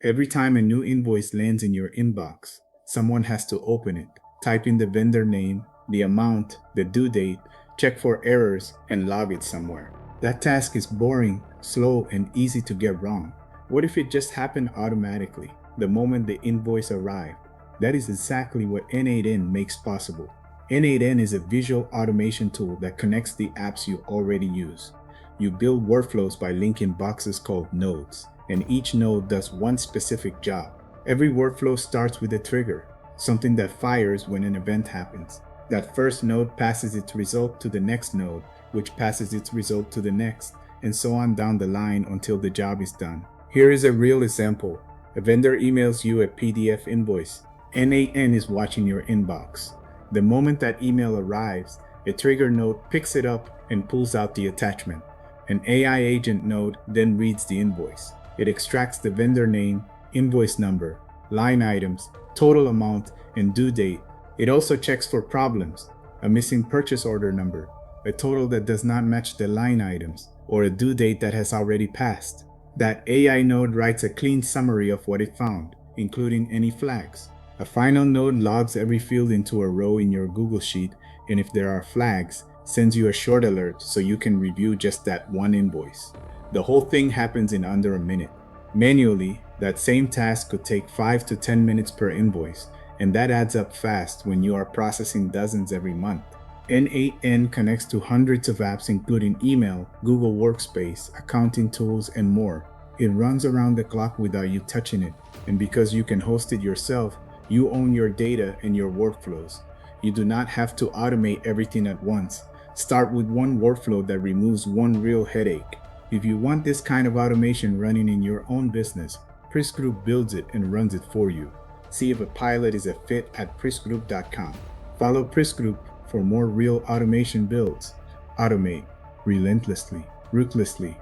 Every time a new invoice lands in your inbox, someone has to open it, type in the vendor name, the amount, the due date, check for errors, and log it somewhere. That task is boring, slow, and easy to get wrong. What if it just happened automatically, the moment the invoice arrived? That is exactly what n8n makes possible. n8n is a visual automation tool that connects the apps you already use. You build workflows by linking boxes called nodes, and each node does one specific job. Every workflow starts with a trigger, something that fires when an event happens. That first node passes its result to the next node, which passes its result to the next, and so on down the line until the job is done. Here is a real example. A vendor emails you a PDF invoice. n8n is watching your inbox. The moment that email arrives, a trigger node picks it up and pulls out the attachment. An AI agent node then reads the invoice. It extracts the vendor name, invoice number, line items, total amount, and due date. It also checks for problems, a missing purchase order number, a total that does not match the line items, or a due date that has already passed. That AI node writes a clean summary of what it found, including any flags. A final node logs every field into a row in your Google Sheet, and if there are flags, sends you a short alert so you can review just that one invoice. The whole thing happens in under a minute. Manually, that same task could take 5 to 10 minutes per invoice, and that adds up fast when you are processing dozens every month. n8n connects to hundreds of apps including email, Google Workspace, accounting tools, and more. It runs around the clock without you touching it, and because you can host it yourself, you own your data and your workflows. You do not have to automate everything at once. Start with one workflow that removes one real headache. If you want this kind of automation running in your own business, PRISC Group builds it and runs it for you. See if a pilot is a fit at priscgroup.com. Follow PRISC Group for more real automation builds. Automate relentlessly, ruthlessly.